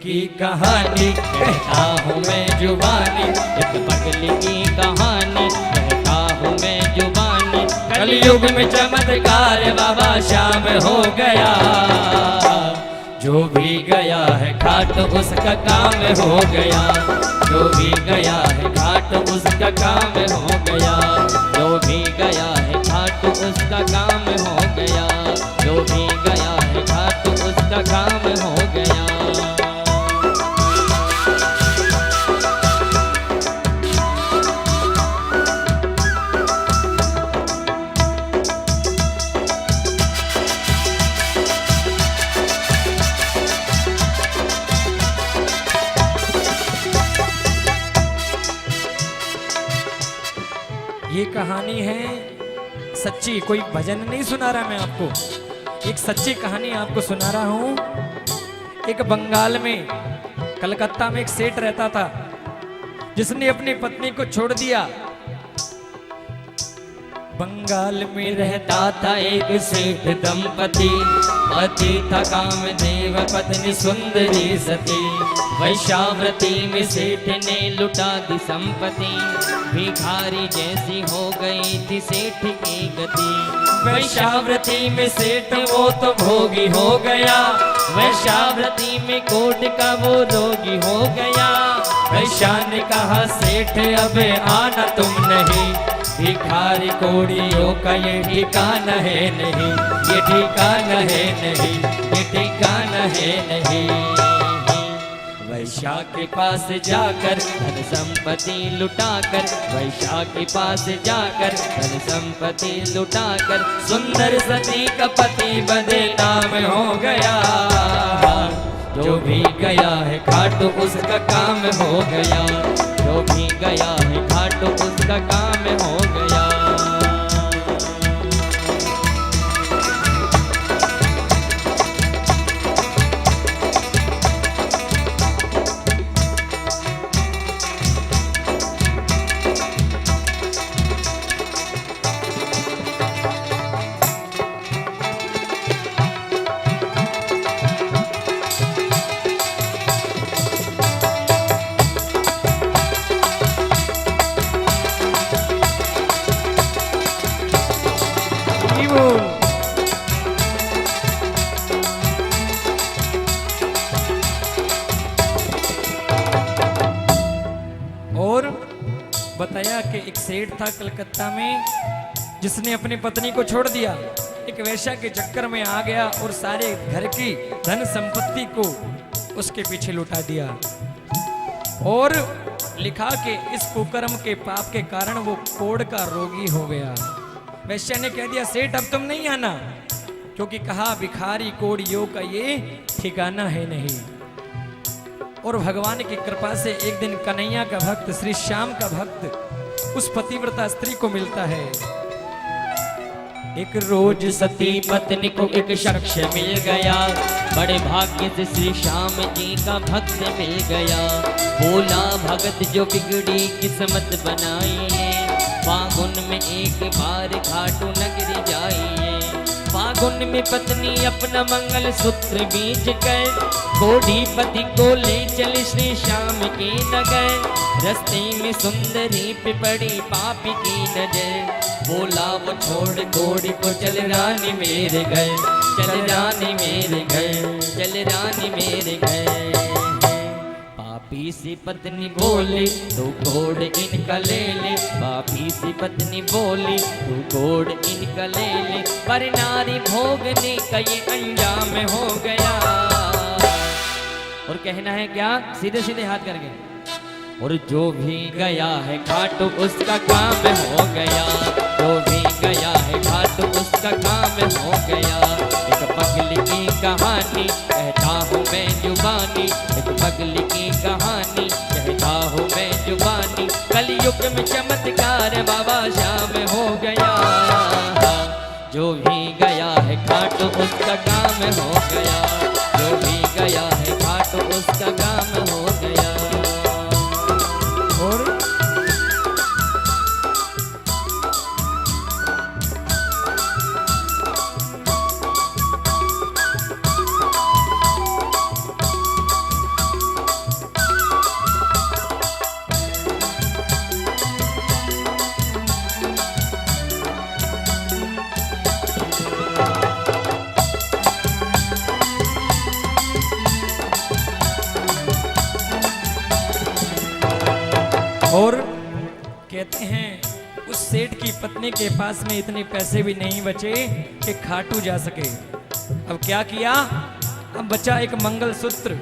की कहानी कहता हूँ मैं जुबानी, एक पगली की कहानी कहता हूँ मैं जुबानी। कलयुग में चमत्कार बाबा शाम हो गया, जो भी गया है घाट उसका काम हो गया, जो भी गया है घाट उसका काम हो गया, जो भी गया है घाट उसका काम हो गया, जो भी गया है घाट उसका काम हो गया। ये कहानी है सच्ची, कोई भजन नहीं सुना रहा मैं आपको, एक सच्ची कहानी आपको सुना रहा हूं। एक बंगाल में कलकत्ता में एक सेठ रहता था जिसने अपनी पत्नी को छोड़ दिया। बंगाल में रहता था एक सेठ दंपति, पति था कामदेव पत्नी सुंदरी सती। वैश्यावृति में सेठ ने लुटा दी संपत्ति, भिखारी जैसी हो गई थी सेठ की गति। वैश्यावृति में सेठ वो तो भोगी हो गया, वैश्यावृति में कोट का वो रोगी हो गया। वैश्या ने कहा सेठ अब आना तुम नहीं, भिखारी कोड़ियों का ये ठिकाना है नहीं, ये ठिकाना है नहीं, ये ठिकाना है नहीं। वैश्या के पास जाकर धन संपत्ति लुटाकर, वैश्या के पास जाकर धन संपत्ति लुटाकर, सुंदर सती का पति बदनाम हो गया। जो भी गया है घाट उसका काम हो गया, जो भी गया है घाट उसका काम हो गया। और बताया कि एक सेठ था कलकत्ता में जिसने अपनी पत्नी को छोड़ दिया, एक वैश्या के चक्कर में आ गया और सारे घर की धन संपत्ति को उसके पीछे लुटा दिया। और लिखा कि इस कुकर्म के पाप के कारण वो कोढ़ का रोगी हो गया। वैश्या ने कह दिया सेठ अब तुम नहीं आना, क्योंकि कहा भिखारी कोढ़ियों का ये ठिकाना है नहीं। और भगवान की कृपा से एक दिन कन्हैया का भक्त श्री श्याम का भक्त उस पतिव्रता स्त्री को मिलता है। एक रोज सती पत्नी को एक शख्स मिल गया, बड़े भाग्य से श्री श्याम जी का भक्त मिल गया। बोला भगत जो बिगड़ी किस्मत बनाइए, फागुन में एक बार खाटू नगरी जाइए। फागुन में पत्नी अपना मंगल सूत्र बीच कर, कोढ़ी पति को ले चले श्री श्याम की नगर। रस्ते में सुंदरी पे पड़ी पापी की नजर, बोला वो छोड़ कोढ़ी को चल रानी मेरे घर, चल रानी मेरे घर, चल रानी मेरे घर। पापी सी पत्नी बोली तू कोढ़ इनका ले ले, पापी सी पत्नी बोली तू कोढ़ इनका ले ले। पर नारी भोगने का ये अंजाम हो गया। और कहना है क्या, सीधे सीधे हाथ करके, और जो भी गया है घाट उसका काम हो गया, जो भी गया है घाट उसका काम हो गया। एक पगली की कहानी कहता हूँ मैं जुबानी, एक पगली की कहानी कहता हूँ मैं जुबानी। कलयुग में चमत्कार बाबा शाम हो गया, जो भी गया है घाट उसका काम हो गया, जो भी गया है घाट उसका काम हो गया। और और कहते हैं उस सेठ की पत्नी के पास में इतने पैसे भी नहीं बचे कि खाटू जा सके। अब क्या किया, अब बचा एक मंगलसूत्र।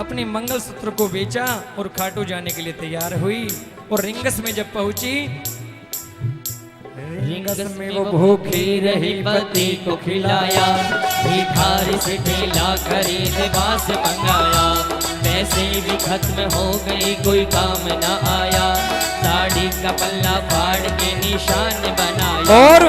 अपने मंगलसूत्र को बेचा और खाटू जाने के लिए तैयार हुई। और रिंगस में जब पहुंची, रिंगस में वो भूखी रही, पति को खिलाया, भिखारी से ठेला खरीद बास मंगाया। पैसे भी खत्म हो गए, कोई काम ना आया, साड़ी का पल्ला फाड़ के निशान बनाया। और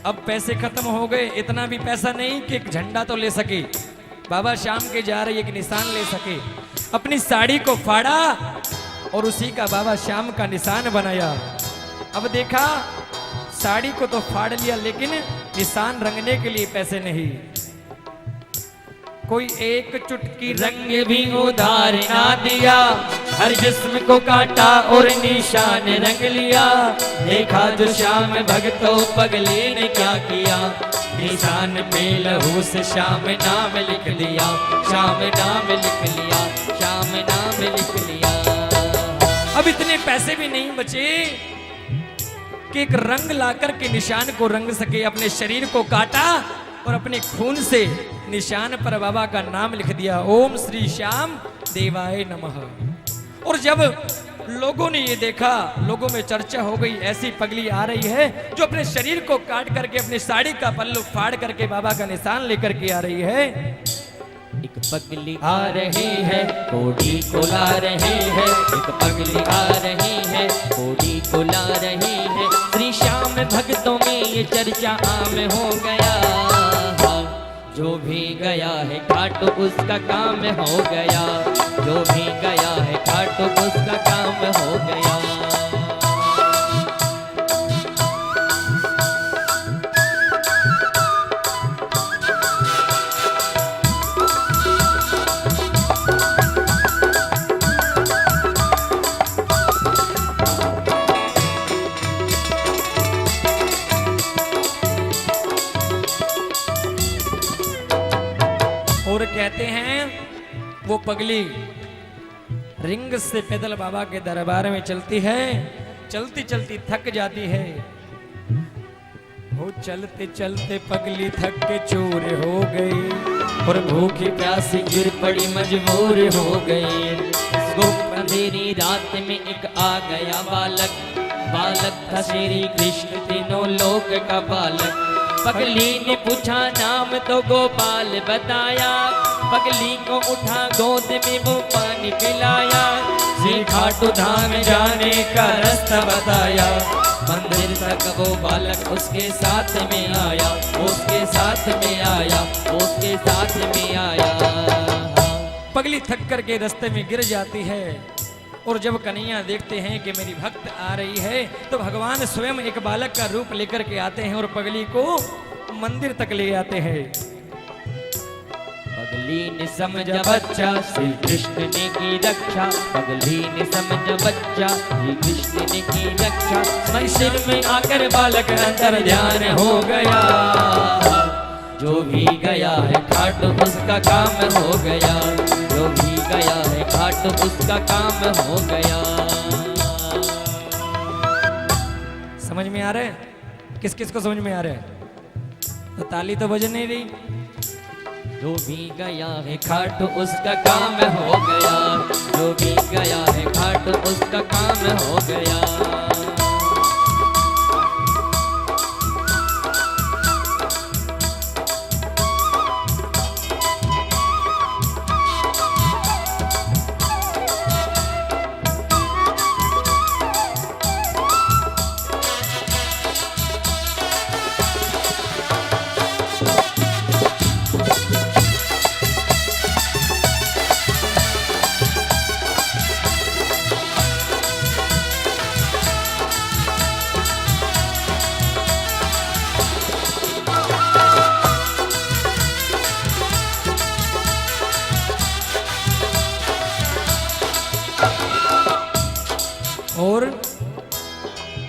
अब पैसे खत्म हो गए, इतना भी पैसा नहीं कि एक झंडा तो ले सके, बाबा शाम के जा रही एक निशान ले सके। अपनी साड़ी को फाड़ा और उसी का बाबा श्याम का निशान बनाया। अब देखा, साड़ी को तो फाड़ लिया लेकिन निशान रंगने के लिए पैसे नहीं। कोई एक चुटकी रंग भी उधार ना दिया, हर जिस्म को काटा और निशान रंग लिया। देखा जो श्याम भक्तों पगली ने क्या किया, निशान पे लहू से श्याम नाम लिख लिया, श्याम नाम लिख लिया, श्याम नाम लिख लिया। अब इतने पैसे भी नहीं बचे कि एक रंग लाकर के निशान को रंग सके। अपने शरीर को काटा और अपने खून से निशान पर बाबा का नाम लिख दिया, ओम श्री श्याम देवाय नमः। और जब लोगों ने ये देखा, लोगों में चर्चा हो गई, ऐसी पगली आ रही है जो अपने शरीर को काट करके अपनी साड़ी का पल्लू फाड़ करके बाबा का निशान लेकर के आ रही है। एक पगली आ रही है, कोड़ी को ला रही है, एक पगली आ रही है, कोड़ी को ला रही है। श्री श्याम भक्तों में ये चर्चा आम हो गया, जो भी गया है खाटू उसका काम हो गया, जो भी गया है खाटू उसका काम हो गया। और कहते हैं वो पगली रिंग से पैदल बाबा के दरबार में चलती है, चलती चलती थक जाती है। वो चलते चलते पगली थक के चूर हो गई और भूखी प्यासी गिर पड़ी मजबूर हो गई। गुप्त अंधेरी रात में एक आ गया बालक, बालक था श्री कृष्ण तीनों लोक का बालक। पगली ने पूछा नाम तो गोपाल बताया, पगली को उठा गोद में वो पानी पिलाया। श्री खाटू धाम जाने का रास्ता बताया, मंदिर तक वो बालक उसके साथ में आया, उसके साथ में आया, उसके साथ में आया। पगली थक करके रास्ते में गिर जाती है। और जब कन्हैया देखते हैं कि मेरी भक्त आ रही है, तो भगवान स्वयं एक बालक का रूप लेकर के आते हैं और पगली को मंदिर तक ले आते हैं। पगली ने समझा बच्चा श्री कृष्ण ने की रक्षा, पगली ने समझा बच्चा श्री कृष्ण ने की रक्षा। मंदिर में आकर बालक अंतर ध्यान हो गया, जो भी गया है खाटू उसका काम हो गया, जो भी गया है खाटू उसका काम हो गया। समझ में आ रहा है? किस किस को समझ में आ रहा है? तो ताली तो बज नहीं रही। जो भी गया है खाटू उसका काम हो गया, जो भी गया है खाटू उसका काम हो गया। और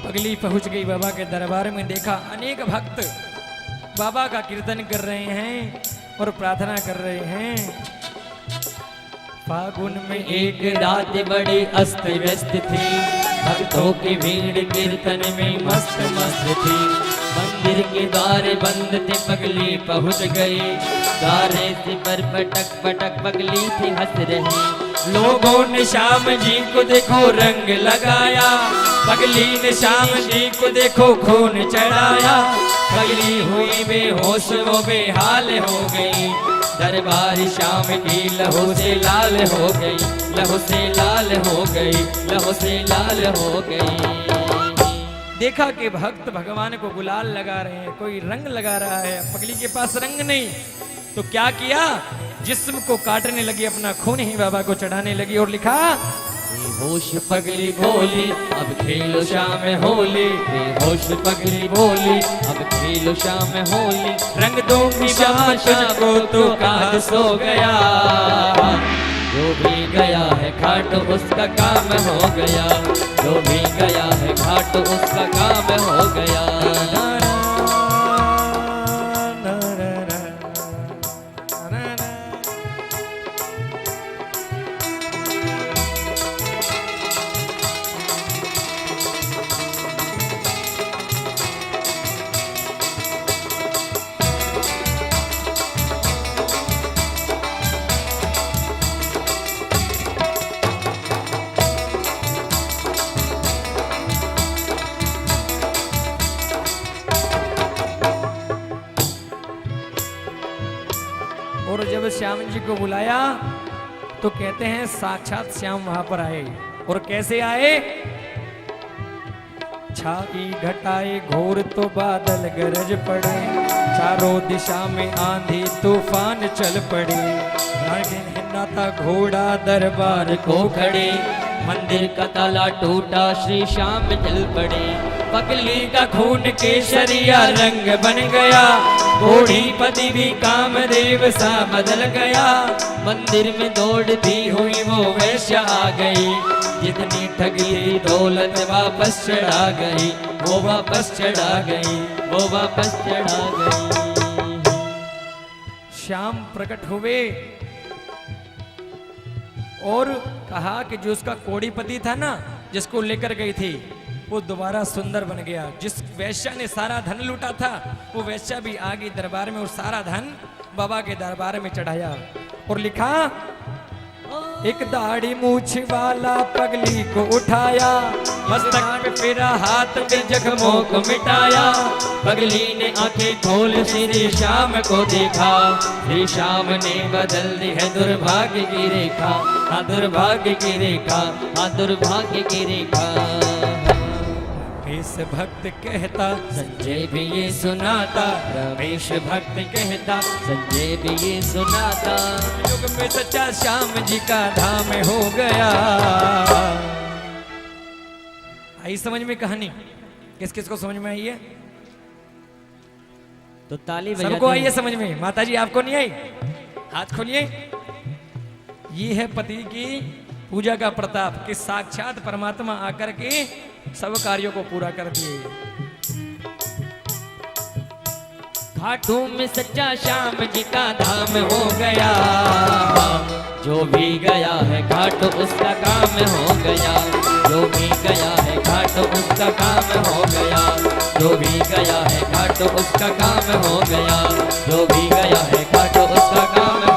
पगली पहुंच गई बाबा के दरबार में। देखा अनेक भक्त बाबा का कीर्तन कर रहे हैं और प्रार्थना कर रहे हैं। फागुन में एक रात बड़ी अस्त व्यस्त थी, भक्तों की भीड़ कीर्तन में मस्त मस्त थी। मंदिर के द्वार बंद थे, पगली पहुंच गई, द्वारे से पर पटक पटक पगली थी हंस रही। लोगों ने श्याम जी को देखो रंग लगाया, पगली ने श्याम जी को देखो खून चढ़ाया। पगली हुई बेहोश वो बेहाल हो गई, दरबार श्याम की लहू से लाल हो गई, लहू से लाल हो गई, लहू से लाल हो गई। देखा कि भक्त भगवान को गुलाल लगा रहे हैं, कोई रंग लगा रहा है, पगली के पास रंग नहीं, तो क्या किया, जिस्म को काटने लगी, अपना खून ही बाबा को चढ़ाने लगी और लिखा, बेहोश पगली बोली अब खेलो शाम होली, बेहोश पगली बोली अब खेलो शाम होली। रंग दूंगी जहाँ तुझको तो कहाँ सो गया, जो भी गया है घाट उसका काम हो गया, जो भी गया है घाट उसका काम हो गया। और जब श्याम जी को बुलाया तो कहते हैं साक्षात श्याम वहां पर आए। और कैसे आए, छाई घटाए घोर तो बादल गरज पड़े, चारों दिशा में आंधी तूफान चल पड़े। नाता घोड़ा दरबार को खड़े, मंदिर का ताला टूटा श्री श्याम जल पड़े। पगली का खून केसरिया रंग बन गया, बूढ़ी पति भी कामदेव सा बदल गया। मंदिर में दौड़ती हुई वो वैश्या आ गई, जितनी ठगी दौलत वापस चढ़ा गई, वो वापस चढ़ा गई, वो वापस चढ़ा गई। श्याम प्रकट हुए और कहा कि जो उसका कोड़ीपति था ना, जिसको लेकर गई थी, वो दोबारा सुंदर बन गया। जिस वैश्या ने सारा धन लूटा था, वो वैश्या भी आ गई दरबार में और सारा धन बाबा के दरबार में चढ़ाया। और लिखा, एक दाढ़ी मूछ वाला पगली को उठाया, मस्तक पे फिरा हाथ में जख्मों को मिटाया। पगली ने आंखें खोल श्री श्याम को देखा, श्री श्याम ने बदल दी है दुर्भाग्य की रेखा, हाँ दुर्भाग्य की रेखा, हाँ दुर्भाग्य की रेखा। रमेश भक्त कहता, संजय भी ये सुनाता, रमेश भक्त कहता, संजय भी ये सुनाता। युग में सच्चा श्याम जी का धाम हो गया। आई समझ में कहानी? किस किस को समझ में आई है? तो ताली बजाते सबको आई है समझ में? माता जी आपको नहीं आई? हाथ खोलिए। ये है पति की पूजा का प्रताप कि साक्षात परमात्मा आकर के सब कार्यों को पूरा कर दिए। घाटों में सच्चा श्याम जी का धाम हो गया, जो भी गया है घाट उसका काम हो गया, जो भी गया है घाट उसका काम हो गया, जो भी गया है घाट उसका काम हो गया, जो भी गया है घाट उसका काम